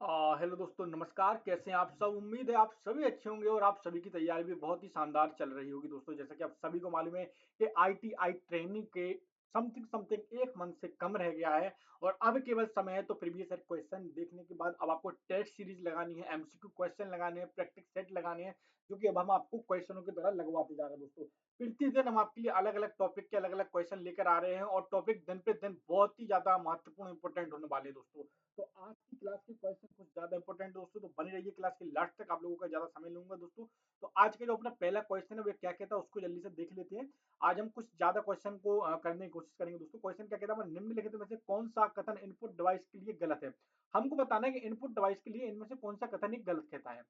Hello दोस्तों, नमस्कार। कैसे हैं आप सब? उम्मीद है आप सभी अच्छे होंगे और आप सभी की तैयारी भी बहुत ही शानदार चल रही होगी दोस्तों। जैसा कि आप सभी को मालूम है कि आईटीआई ट्रेनिंग के समथिंग समथिंग 1 मंथ से कम रह गया है और अब केवल समय है। तो प्रीवियस ईयर क्वेश्चन देखने के बाद अब आपको टेस्ट सीरीज लगानी है, एमसीक्यू क्वेश्चन लगाने हैं, प्रैक्टिस सेट लगाने हैं, जो कि अब हम आपको क्वेश्चनों की तरह लगवाते जा रहे हैं दोस्तों। प्रतिदिन हम आपके लिए अलग-अलग टॉपिक के अलग-अलग क्वेश्चन लेकर आ रहे हैं और टॉपिक दिन पे दिन बहुत ही ज़्यादा महत्वपूर्ण इंपॉर्टेंट होने वाले हैं दोस्तों। तो आज की क्लास के क्वेश्चन कुछ ज्यादा इंपॉर्टेंट दोस्तों, तो बने रहिए क्लास के लास्ट तक। आप लोगों का ज्यादा समय लूंगा दोस्तों। तो आज का जो अपना पहला क्वेश्चन है वो क्या कहता है उसको जल्दी से देख लेते हैं। आज हम कुछ ज्यादा क्वेश्चन को करने की कोशिश करेंगे दोस्तों। क्वेश्चन क्या कहता है, निम्नलिखित में से कौन सा कथन इनपुट डिवाइस के लिए गलत है। हमको बताना है कि इनपुट डिवाइस के लिए इनमें से कौन सा कथन ही गलत कहता है।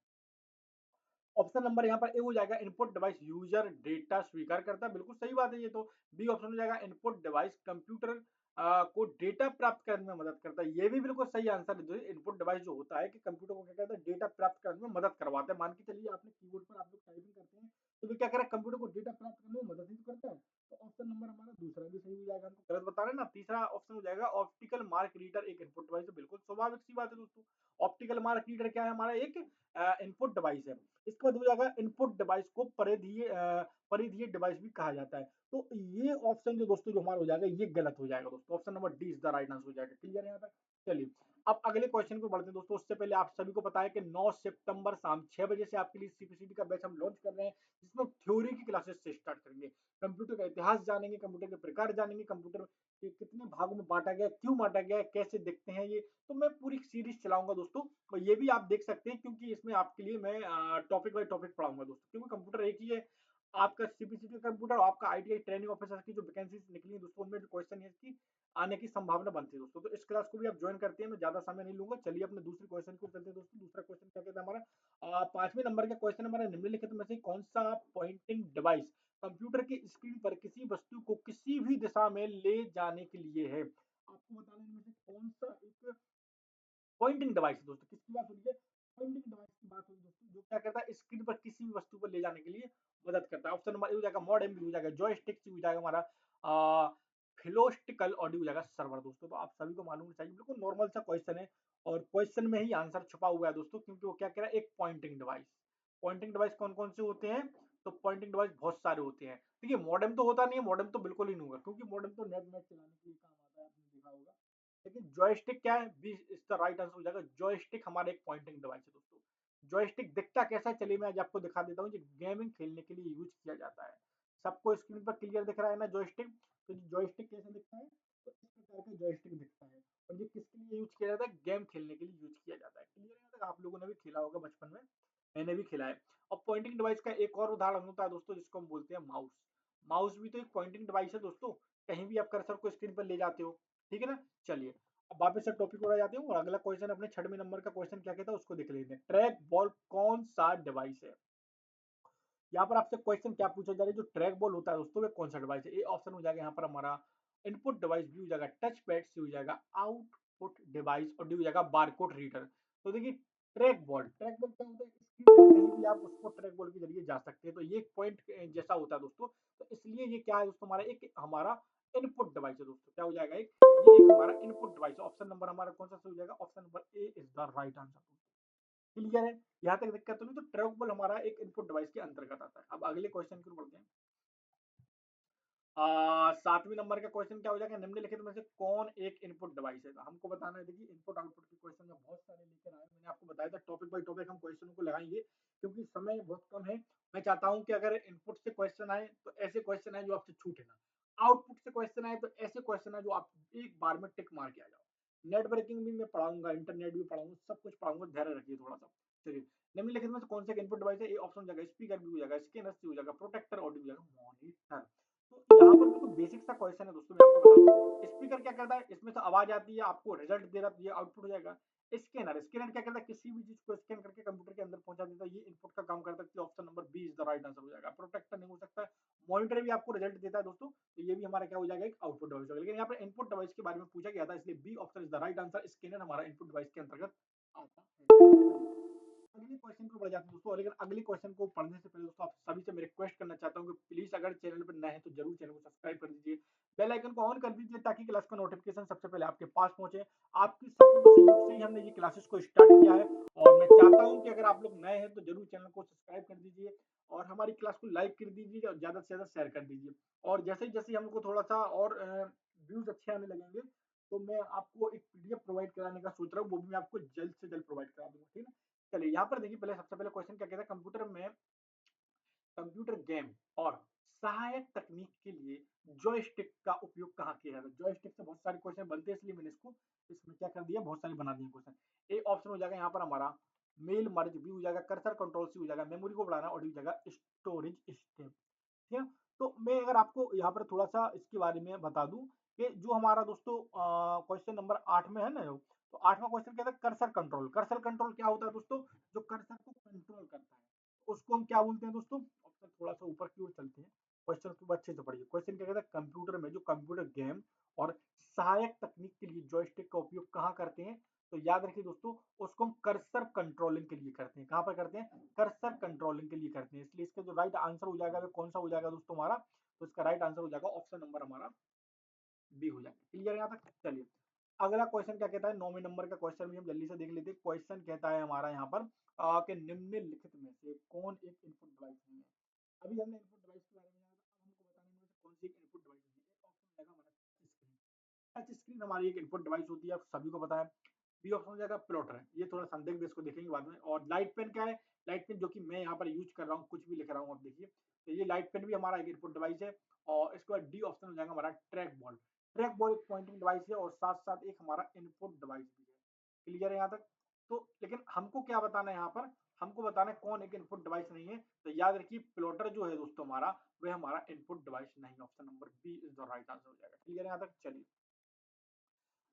ऑप्शन नंबर यहाँ पर ए हो जाएगा, इनपुट डिवाइस यूजर डेटा स्वीकार करता है। बिल्कुल सही बात है ये तो। बी ऑप्शन हो जाएगा, इनपुट डिवाइस कंप्यूटर को डेटा प्राप्त करने में मदद करता है। ये भी बिल्कुल सही आंसर है। इनपुट डिवाइस जो होता है कि कंप्यूटर को क्या कहता है, डेटा प्राप्त करने में मदद करवाता है। मान के चलिए आपने कीबोर्ड पर आप लोग टाइपिंग करते हैं तो वो क्या करे, कंप्यूटर को डेटा प्राप्त करने में मदद ही तो करता है। तो ऑप्शन नंबर हमारा दूसरा भी सही हो जाएगा। हमको गलत बता रहे हैं ना। तीसरा ऑप्शन हो जाएगा, ऑप्टिकल मार्क रीडर एक इनपुट डिवाइस है। बिल्कुल स्वाभाविक सी बात है दोस्तों। ऑप्टिकल मार्क रीडर क्या है, हमारा एक इनपुट डिवाइस है। इसके बाद हो जाएगा, इनपुट डिवाइस को परिधीय डिवाइस भी कहा जाता है। तो ये ऑप्शन जो दोस्तों जो हमारा हो जाएगा ये गलत हो जाएगा दोस्तों। Option number D is the right answer हो जाएगा। क्लियर है यहाँ तक? चलिए अब अगले क्वेश्चन को बढ़ते हैं दोस्तों। उससे पहले आप सभी को पता है कि 9 सितंबर शाम 6 बजे से आपके लिए सीपीसीबी का बैच हम लॉन्च कर रहे हैं, जिसमें थ्योरी की क्लासेस से स्टार्ट करेंगे। कंप्यूटर का इतिहास जानेंगे, कंप्यूटर के प्रकार जानेंगे, कंप्यूटर के कितने भागों में बांटा गया, क्यों बांटा गया, कैसे दिखते हैं ये। तो मैं पूरी सीरीज चलाऊंगा दोस्तों। और ये भी आप देख सकते हैं क्योंकि इसमें आपके लिए मैं टॉपिक बाय टॉपिक पढ़ाऊंगा दोस्तों। क्योंकि कंप्यूटर एक ही है। आपका सीपीसीटी कंप्यूटर और आपका आईटीआई ट्रेनिंग ऑफिसर की जो वैकेंसीज निकली है दोस्तों, उनमें भी क्वेश्चन है इसकी आने की संभावना बनती है दोस्तों। तो इस क्लास को भी आप ज्वाइन करते हैं, मैं ज्यादा समय नहीं लूंगा। चलिए अपने दूसरे क्वेश्चन को चलते हैं दोस्तों। दूसरा क्वेश्चन क्या कहता है हमारा, 5वें नंबर का क्वेश्चन हमारा, निम्नलिखित में से कौन सा पॉइंटिंग डिवाइस कंप्यूटर की स्क्रीन पर किसी वस्तु को किसी भी दिशा में ले जाने के लिए है। आपको बताना है इनमें से कौन सा एक पॉइंटिंग डिवाइस है दोस्तों। किसकी बात हो रही है? पॉइंटिंग डिवाइस की बात हो रही है दोस्तों, जो क्या करता है, स्क्रीन पर किसी भी वस्तु को ले जाने के लिए मदद करता है। ऑप्शन नंबर ए हो जाएगा, मॉडेम। बी हो जाएगा जॉयस्टिक। सी हो जाएगा हमारा फिलोस्टिकल। ऑडियो हो जाएगा सर्वर दोस्तों। तो आप सभी को मालूम चाहिए, बिल्कुल नॉर्मल सा क्वेश्चन है और क्वेश्चन में ही आंसर छुपा हुआ है दोस्तों। क्योंकि वो क्या कह रहा है, एक पॉइंटिंग डिवाइस। पॉइंटिंग डिवाइस कौन कौन से होते हैं? तो पॉइंटिंग डिवाइस बहुत सारे होते हैं। देखिए मॉडेम तो होता नहीं है, मॉडेम तो बिल्कुल ही नहीं होगा, क्योंकि मॉडेम तो नेट मैच चलाने के लिए काम आता है, आपने देखा होगा। लेकिन जॉयस्टिक क्या है? B is the right answer हो जाएगा। जॉयस्टिक हमारा एक पॉइंटिंग डिवाइस है दोस्तों। जॉयस्टिक दिखता कैसा है, चलिए मैं आज आपको दिखा देता हूँ। ये गेमिंग खेलने के लिए यूज किया जाता है। सबको स्क्रीन पर क्लियर दिख रहा है ना जॉयस्टिक? तो जॉयस्टिक कैसा दिखता है? तो इस प्रकार का जॉयस्टिक दिखता है। और ये किसके लिए यूज किया जाता है? गेम खेलने के लिए यूज किया जाता है। क्लियर है? तक आप लोगों ने भी खेला होगा बचपन में, मैंने भी खेला है। और पॉइंटिंग डिवाइस का एक और उदाहरण होता है दोस्तों, जिसको हम बोलते हैं माउस। माउस भी तो एक पॉइंटिंग डिवाइस है दोस्तों। कहीं भी आप कर्सर को स्क्रीन पर ले जाते हो, ठीक है ना। चलिए अब वापस से टॉपिक पर आ जाते हैं और अगला क्वेश्चन अपने 6वें नंबर का क्वेश्चन क्या कहता है उसको देख लेते हैं। ट्रैक बॉल कौन सा डिवाइस है? यहाँ पर आपसे क्वेश्चन क्या पूछा जा रहा है, जो ट्रैक बॉल होता है दोस्तों, वे कौन सा डिवाइस है? ए ऑप्शन हो जाएगा यहाँ पर हमारा इनपुट डिवाइस। बी हो जाएगा टच पैड। सी हो जाएगा आउटपुट डिवाइस। और डी हो जाएगा बारकोड रीडर। तो देखिए ट्रैक बॉल क्या होता है, स्क्रीन पर कहीं भी आप उसको ट्रैक बॉल के जरिए जा सकते हैं। तो ये पॉइंट जैसा होता है दोस्तों। तो इसलिए ये क्या है दोस्तों, हमारा एक हमारा इनपुट डिवाइस है दोस्तों। क्या हो जाएगा, एक ये एक हमारा इनपुट डिवाइस। ऑप्शन नंबर हमारा कौन सा हो जाएगा? Option number A is the right answer. Clear है? यहाँ तक दिक्कत तो नहीं। तो ट्रैकबॉल हमारा एक इनपुट डिवाइस के अंतर्गत आता है। अब अगले क्वेश्चन की ओर बढ़ते हैं। 7वें नंबर का क्वेश्चन क्या हो जाएगा, निम्नलिखित में से कौन एक इनपुट डिवाइस है? तो हमको बताना है। देखिए इनपुट आउटपुट के क्वेश्चन में बहुत सारे लेकर आए, मैंने आपको बताया था टॉपिक बाय टॉपिक हम क्वेश्चनों को लगाएंगे, क्योंकि समय बहुत कम है। मैं चाहता हूं कि अगर इनपुट से क्वेश्चन आए तो ऐसे क्वेश्चन आए जो आपसे छूटे ना, आउटपुट से क्वेश्चन आए तो ऐसे क्वेश्चन आए जो आप एक बार में टिक मार के आ जाओ। नेटवर्किंग भी मैं पढ़ाऊंगा, इंटरनेट भी पढ़ाऊंगा, सब कुछ पढ़ाऊंगा, धैर्य रखिए थोड़ा सा। चलिए निम्नलिखित में से कौन सा इनपुट डिवाइस है? ए ऑप्शन हो जाएगा स्पीकर। बी हो जाएगा स्कैनर। सी हो जाएगा प्रोटेक्टर। ऑडियो हो जाएगा मॉनिटर। तो यहाँ पर बिल्कुल बेसिक सा क्वेश्चन है दोस्तों, मैं आपको बता दूं। स्पीकर क्या करता है, इसमें से आवाज आती है, आपको रिजल्ट दे रहा है, तो ये आउटपुट हो जाएगा। स्कैनर क्या करता है, किसी भी चीज को स्कैन करके कंप्यूटर के अंदर पहुंचा देता है, ये इनपुट का काम करता है। Option number B is the right answer हो जाएगा। प्रोटेक्टर नहीं हो सकता है। मॉनिटर भी आपको रिजल्ट देता है दोस्तों, तो ये भी हमारा क्या हो जाएगा, एक आउटपुट डिवाइस होगा। लेकिन यहाँ पर इनपुट डिवाइस के बारे में पूछा गया था, इसलिए B option is the right answer. Scanner हमारा इनपुट डिवाइस के अंतर्गत आता है। अगले क्वेश्चन पर बढ़ जाते हैं दोस्तों। लेकिन अगले क्वेश्चन को पढ़ने से पहले दोस्तों आप सभी से मैं रिक्वेस्ट करना चाहता हूँ कि प्लीज अगर चैनल पर नए हैं तो जरूर चैनल को सब्सक्राइब कर दीजिए, बेल आइकन को ऑन कर दीजिए, ताकि क्लास का नोटिफिकेशन सबसे पहले आपके पास पहुंचे। आपकी सपोर्ट सहयोग से ही हमने ये क्लासेस को स्टार्ट किया है और मैं चाहता हूँ कि अगर आप लोग नए हैं तो जरूर चैनल को सब्सक्राइब कर दीजिए और हमारी क्लास को लाइक कर दीजिए और ज़्यादा से ज़्यादा शेयर कर दीजिए। और जैसे जैसे हमको थोड़ा सा और व्यूज़ अच्छे आने लगेंगे तो मैं आपको एक पीडीएफ प्रोवाइड कराने का सोच रहा हूँ, वो भी मैं आपको जल्द से जल्द प्रोवाइड करा दूंगा, ठीक है। चलिए यहाँ पर देखिए, पहले सबसे पहले क्वेश्चन क्या कहता है, कंप्यूटर में कंप्यूटर गेम और सहायक तकनीक के लिए जॉयस्टिक का उपयोग कहाँ किया जाता है। जॉयस्टिक से बहुत सारे क्वेश्चन बनते हैं, इसलिए मैंने इसको इसमें क्या कर दिया, बहुत सारे बना दिए क्वेश्चन। ए ऑप्शन हो जाएगा यहाँ पर हमारा मेल मर्ज, बी हो जाएगा कर्सर कंट्रोल, सी हो जाएगा मेमोरी को बढ़ाना और डी हो जाएगा स्टोरेज स्टेप, ठीक है। तो मैं अगर आपको यहाँ पर थोड़ा सा इसके बारे में बता दूं कि जो हमारा दोस्तों क्वेश्चन नंबर 8 में है ना, तो 8वां क्वेश्चन कहता है कर्सर कंट्रोल। कर्सर कंट्रोल क्या होता है दोस्तों, जो कर्सर को कंट्रोल करता है उसको हम क्या बोलते हैं दोस्तों। ऑप्शन थोड़ा सा ऊपर की ओर चलते हैं, क्वेश्चन को अच्छे से पढ़िए। क्वेश्चन क्या कहता है, कंप्यूटर में जो कंप्यूटर गेम और सहायक तकनीक के लिए जॉयस्टिक का उपयोग कहाँ करते हैं। तो याद रखिए दोस्तों, उसको हम कर्सर कंट्रोलिंग के लिए करते हैं। कहाँ पर करते हैं, कर्सर कंट्रोलिंग के लिए करते हैं। इसलिए इसका जो राइट आंसर हो जाएगा वो कौन सा हो जाएगा दोस्तों हमारा, तो इसका राइट आंसर हो जाएगा ऑप्शन नंबर हमारा बी हो जाएगा। क्लियर है यहाँ तक। चलिए अगला क्वेश्चन क्या कहता है, 9वें नंबर का क्वेश्चन भी हम जल्दी से देख लेते हैं। क्वेश्चन कहता है हमारा यहाँ पर कि निम्नलिखित में से कौन एक इनपुट डिवाइस नहीं है। अभी हमने इनपुट डिवाइस के बारे में जाना, अब हमको बताने में से कौन सी एक इनपुट डिवाइस नहीं है। एक ऑप्शन रहेगा हमारा टच स्क्रीन। टच स्क्रीन हमारी एक इनपुट डिवाइस होती है, आप सभी को पता है। बी ऑप्शन हो जाएगा प्लॉटर, ये थोड़ा संदिग्ध, इसको देखेंगे बाद में। और लाइट पेन क्या है, लाइट पेन जो कि मैं यहाँ पर यूज कर रहा हूँ, कुछ भी लिख रहा हूँ, आप देखिए। तो ये लाइट पेन भी हमारा एक इनपुट डिवाइस है। और इसके बाद डी ऑप्शन हो जाएगा हमारा ट्रैक बॉल। ट्रैक बॉल एक पॉइंटिंग डिवाइस है और साथ साथ एक हमारा इनपुट डिवाइस भी है। क्लियर है यहाँ तक। तो लेकिन हमको क्या बताना है यहाँ पर, हमको बताना है कौन एक इनपुट डिवाइस नहीं है। तो याद रखिए प्लॉटर जो है दोस्तों हमारा, वह हमारा इनपुट डिवाइस नहीं है। Option number B is the right answer हो जाएगा। क्लियर है यहाँ तक। चलिए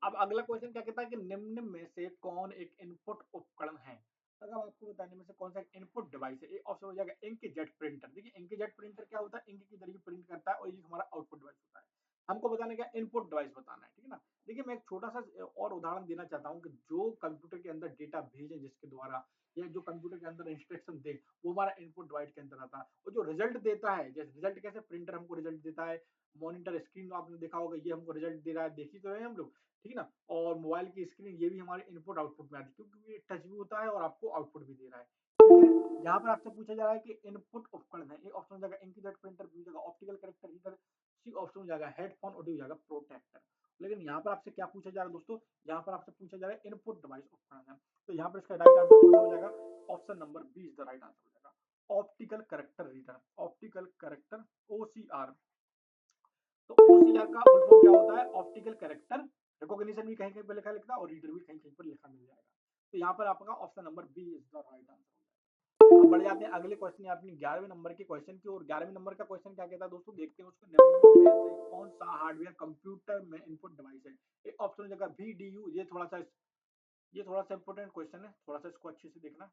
अब अगला क्वेश्चन क्या कहता है कि निम्न में से कौन एक इनपुट उपकरण है। अगर आपको बताने में से कौन सा इनपुट डिवाइस है, एक ऑप्शन हो जाएगा इंकजेट प्रिंटर। देखिए इंकजेट प्रिंटर क्या होता है, इंक के जरिए प्रिंट करता है और ये हमारा आउटपुट डिवाइस होता है। हमको बताने का इनपुट डिवाइस बताना है, ठीक है ना। देखिए मैं एक छोटा सा और उदाहरण देना चाहता हूँ कि जो कंप्यूटर के अंदर डेटा भेजे जिसके द्वारा, या जो कंप्यूटर के अंदर इंस्ट्रक्शन दे, वो हमारा इनपुट डिवाइस के अंदर आता है। और जो रिजल्ट देता है, जैसे रिजल्ट कैसे, प्रिंटर हमको रिजल्ट देता है, मॉनिटर स्क्रीन आपने देखा होगा, ये हमको रिजल्ट दे रहा है, देखी तो रहे हम लोग, ठीक है ना। और मोबाइल की स्क्रीन ये भी हमारे इनपुट आउटपुट में आती है, क्योंकि ये टच भी होता है और आपको आउटपुट भी दे रहा है। ठीक है, यहाँ पर आपसे पूछा जा रहा है कि इनपुट उपकरण है। ए ऑप्शन हो जाएगा इंकजेट प्रिंटर, बी हो जाएगा optical character reader, C option हो जाएगा हेडफोन और डी हो जाएगा प्रोटेक्टर। लेकिन यहाँ पर आपसे क्या पूछा जा रहा है दोस्तों, यहाँ पर आपसे पूछा जा रहा है इनपुट डिवाइस उपकरण है। तो यहाँ पर इसका राइट आंसर कौन सा हो जाएगा, option number B is the right answer हो जाएगा optical character reader, optical character, OCR. तो ओसीआर का फुल फॉर्म क्या होता है, ऑप्टिकल कैरेक्टर रिकॉग्निशन, भी कहीं कहीं पर लिखा लिखता है और रीडर भी कहीं कहीं पर लिखा मिल जाएगा। तो यहाँ पर आपका option number B is the right answer. अब बढ़ जाते हैं अगले क्वेश्चन, अपनी 11वें नंबर के क्वेश्चन की। और 11वें नंबर का क्वेश्चन क्या कहता है दोस्तों, देखते हैं उसको। निम्न में से कौन सा हार्डवेयर कंप्यूटर में इनपुट डिवाइस है। एक ऑप्शन हो जाएगा VDU, ये थोड़ा सा इंपोर्टेंट क्वेश्चन है, थोड़ा सा इसको अच्छे से देखना।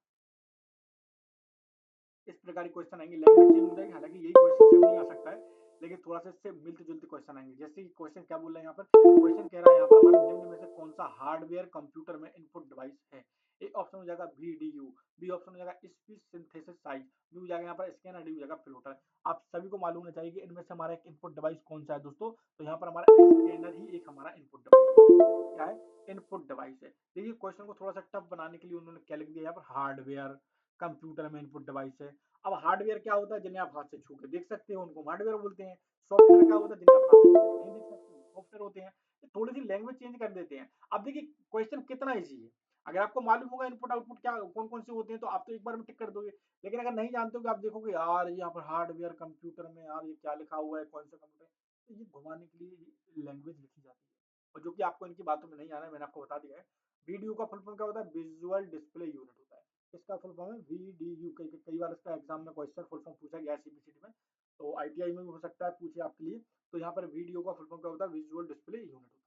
इस प्रकार के क्वेश्चन आएंगे, लैंग्वेज चेंज हो जाएगी, हालांकि यही क्वेश्चन सेम नहीं आ सकता है, लेकिन थोड़ा सा इससे मिलते जुलते क्वेश्चन आएंगे। जैसे कि क्वेश्चन क्या बोल रहे हैं यहाँ पर, क्वेश्चन कह रहा है यहाँ पर हमारे निम्न में से कौन सा हार्डवेयर कंप्यूटर में इनपुट डिवाइस है। ए ऑप्शन हो जाएगा VDU, बी ऑप्शन हो जाएगा स्पीच सिंथेसिस साइज, डी हो जाएगा यहाँ पर स्कैनर, डी हो जाएगा फ्लोटर। आप सभी को मालूम होना चाहिए कि इनमें से हमारा एक इनपुट डिवाइस कौन सा है दोस्तों। तो यहाँ पर हमारा स्कैनर ही एक हमारा इनपुट डिवाइस क्या है, इनपुट डिवाइस है। देखिए क्वेश्चन को थोड़ा सा टफ बनाने के लिए उन्होंने क्या लिख दिया यहाँ पर, हार्डवेयर कंप्यूटर में इनपुट डिवाइस है। अब हार्डवेयर क्या होता है, जिन्हें आप हाथ से छू के देख सकते हो उनको हार्डवेयर बोलते हैं। सॉफ्टवेयर क्या होता है, जिन्हें आप हाथ से छू के नहीं देख सकते हो, सॉफ्टवेयर होते हैं। तो थोड़ी सी लैंग्वेज चेंज कर देते हैं। अब देखिए क्वेश्चन कितना इजी है, अगर आपको मालूम होगा इनपुट आउटपुट क्या कौन कौन से होते हैं तो आप तो एक बार में टिक कर दोगे। लेकिन अगर नहीं जानते हो कि आप देखोगे यार यहाँ पर हार्डवेयर कंप्यूटर में यार ये क्या लिखा हुआ है, कौन सा कंप्यूटर, तो ये घुमाने के लिए लैंग्वेज लिखी जाती है। और जो कि आपको इनकी बातों में नहीं आना है, मैंने आपको बता दिया है। वीडियो का फुल फॉर्म क्या होता है, विजुअल डिस्प्ले यूनिट होता है। इसका फुल फॉर्म है VDU। कई बार इसका एग्जाम में क्वेश्चन फुल फॉर्म पूछा गया है CBCT में, तो ITI में भी हो सकता है पूछे आपके लिए। तो यहाँ पर वीडियो का फुल फॉर्म क्या होता है, विजुअल डिस्प्ले यूनिट होता है।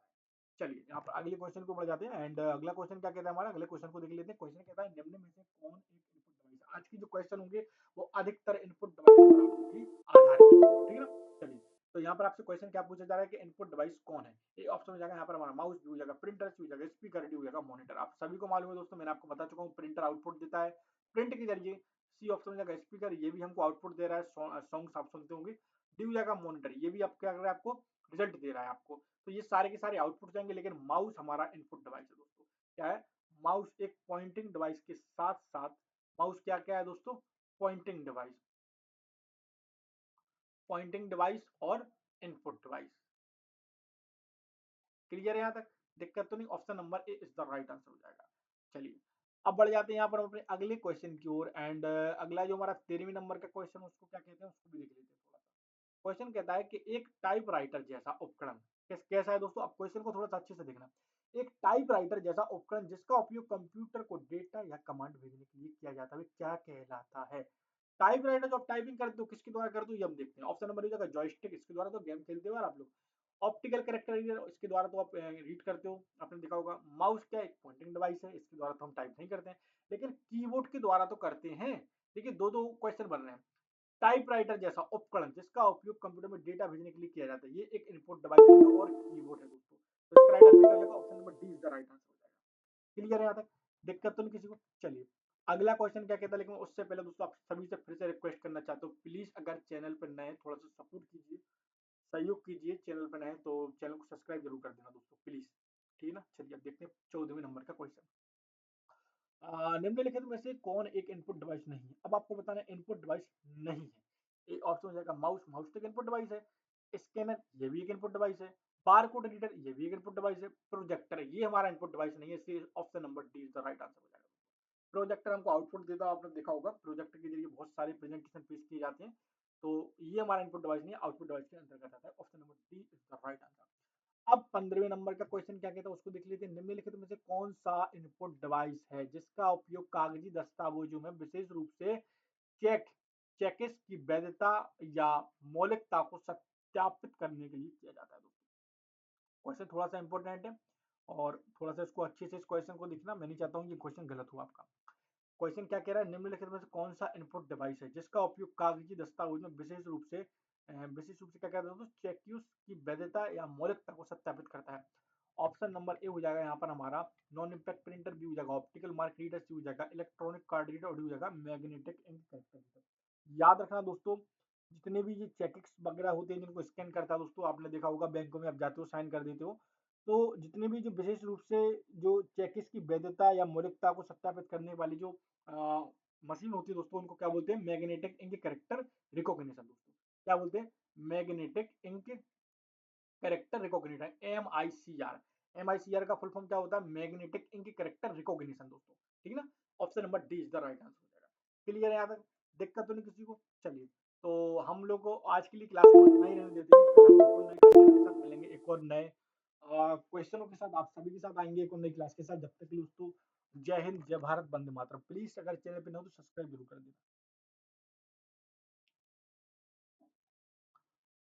चलिए यहाँ पर अगले क्वेश्चन को बढ़ जाते हैं। एंड अगला क्वेश्चन क्या कहता है हमारा, अगले क्वेश्चन को देख लेते हैं। क्वेश्चन कहता है निम्न में से कौन एक इनपुट डिवाइस, आज की जो क्वेश्चन होंगे वो अधिकतर इनपुट डिवाइस पर आपकी आधारित है, ठीक है ना। चलिए तो यहाँ पर आपसे क्वेश्चन क्या पूछा जा रहा है कि इनपुट डिवाइस कौन है। ये ऑप्शन हो जाएगा यहाँ पर हमारा माउस, भी हो जाएगा प्रिंटर, सी हो जाएगा स्पीकर, डी हो जाएगा मॉनिटर। आप सभी को मालूम है दोस्तों, मैंने आपको बता चुका हूँ, प्रिंटर आउटपुट देता है प्रिंट के जरिए। सी ऑप्शन हो जाएगा स्पीकर, ये भी हमको आउटपुट दे रहा है, सॉन्ग्स आप सुनते होंगे। डी हो जाएगा मॉनिटर, ये भी आप क्या कर रहा है, आपको रिजल्ट दे रहा है आपको। तो ये सारे के सारे आउटपुट जाएंगे, लेकिन माउस हमारा इनपुट डिवाइस है दोस्तों। क्या है, माउस एक पॉइंटिंग डिवाइस के साथ साथ माउस क्या क्या है दोस्तों, पॉइंटिंग डिवाइस, पॉइंटिंग डिवाइस और इनपुट डिवाइस। क्लियर है यहाँ तक, दिक्कत तो नहीं, option number A is the right answer हो जाएगा। चलिए अब बढ़ जाते हैं यहाँ पर अपने अगले क्वेश्चन की ओर, एंड अगला जो हमारा 13वें नंबर का क्वेश्चन उसको क्या कहते हैं उसको भी देख लेते हैं थोड़ा सा। क्वेश्चन कहता है कि एक टाइपराइटर जैसा उपकरण, कैसा है दोस्तों, अब क्वेश्चन को थोड़ा सा अच्छे से देखना। एक टाइपराइटर जैसा उपकरण जिसका उपयोग कंप्यूटर को डेटा या कमांड भेजने के लिए किया जाता है क्या कहलाता है। टाइपराइटर जो आप टाइपिंग करते हो किसके द्वारा करते हो ये हम देखते हैं। ऑप्शन नंबर ए जगह जॉयस्टिक, इसके द्वारा तो गेम खेलते हो यार आप लोग। ऑप्टिकल कैरेक्टर रीडर, इसके द्वारा तो आप रीड करते हो, आपने देखा होगा। माउस क्या एक पॉइंटिंग डिवाइस है, इसके द्वारा तो हम टाइप नहीं करते हैं, लेकिन कीबोर्ड के द्वारा तो करते हैं। देखिए दो दो क्वेश्चन बन रहे हैं। टाइपराइटर जैसा उपकरण जिसका उपयोग कंप्यूटर में डेटा भेजने के लिए किया जाता है, ये एक इनपुट डिवाइस है और कीबोर्ड है दोस्तों। तो इसका राइट आंसर क्या हो जाएगा, option number D is the right answer हो जाएगा। क्लियर है यहाँ तक, दिक्कत तो नहीं किसी को। चलिए अगला क्वेश्चन क्या कहता है, लेकिन उससे पहले दोस्तों आप सभी से फिर से रिक्वेस्ट करना चाहता हूँ, प्लीज अगर चैनल पर नए थोड़ा सा सपोर्ट कीजिए, सहयोग कीजिए। चैनल पर नए तो चैनल को सब्सक्राइब जरूर कर देना दोस्तों प्लीज, ठीक है ना। चलिए अब देखते हैं 14वें नंबर का क्वेश्चन। निम्नलिखित में से कौन एक इनपुट डिवाइस नहीं है। अब आपको बताना है इनपुट डिवाइस नहीं है। एक ऑप्शन हो जाएगा माउस, माउस तो एक इनपुट डिवाइस है। स्कैनर, ये भी एक इनपुट डिवाइस है। बारकोड रीडर, ये भी एक इनपुट डिवाइस है। प्रोजेक्टर, ये हमारा इनपुट डिवाइस नहीं है, इसलिए option number D is the right answer हो जाएगा। प्रोजेक्टर हमको आउटपुट देता है, आपने देखा होगा प्रोजेक्टर के जरिए बहुत सारे प्रेजेंटेशन पेश किए जाते हैं, तो ये हमारा इनपुट डिवाइस नहीं है, आउटपुट डिवाइस के अंतर्गत आता है। Option number D is the right answer. अब 15वें नंबर का क्वेश्चन क्या कहता है उसको देख लेते हैं। निम्नलिखित में से कौन सा इनपुट डिवाइस है जिसका उपयोग कागजी दस्तावेजों में विशेष रूप से चेक चेकिस की वैधता या मौलिकता को सत्यापित करने के लिए किया जाता है। क्वेश्चन थोड़ा सा इंपॉर्टेंट है और थोड़ा सा इसको अच्छे से इस क्वेश्चन को देखना, मैं नहीं चाहता हूँ ये क्वेश्चन गलत हुआ आपका। क्वेश्चन क्या कह रहा है, निम्नलिखित में से कौन सा इनपुट डिवाइस है जिसका उपयोग कागजी दस्तावेज में विशेष रूप से क्या कहते हैं दोस्तों, चेक्यूस की वैधता या मौलिकता को सत्यापित करता है। ऑप्शन नंबर ए हो जाएगा यहाँ पर हमारा नॉन इम्पैक्ट प्रिंटर, बी हो जाएगा ऑप्टिकल मार्क रीडर, सी हो जाएगा इलेक्ट्रॉनिक कार्ड रीडर और डी हो जाएगा मैग्नेटिक इंक कैरेक्टर। याद रखना दोस्तों, जितने भी ये चेकिक्स वगैरह होते हैं जिनको स्कैन करता है दोस्तों, आपने देखा होगा बैंकों में आप जाते हो साइन कर देते हो, तो जितने भी जो विशेष रूप से जो चेकिस की वैधता या मौलिकता को सत्यापित करने वाली जो मशीन होती है दोस्तों, उनको क्या बोलते हैं, मैग्नेटिक इंक कैरेक्टर रिकॉग्निशन दोस्तों। क्या बोलते हैं, magnetic ink character recognition, M I C R का फुल फॉर्म क्या होता है, मैग्नेटिक इंक कैरेक्टर रिकॉग्निशन दोस्तों, ठीक है ना। Option number D is the right answer हो जाएगा। क्लियर है यहाँ तक, दिक्कत तो नहीं किसी को। चलिए तो हम लोग को आज के लिए क्लास को इतना ही रहने देते हैं, कल हम एक और नए कंटेंट के साथ मिलेंगे, एक और नए क्वेश्चनों के साथ आप सभी के साथ आएंगे एक और नई क्लास के साथ। जब तक के लिए दोस्तों जय हिंद, जय भारत, वंदे मातरम। प्लीज अगर चैनल पे न हो तो सब्सक्राइब जरूर कर देना।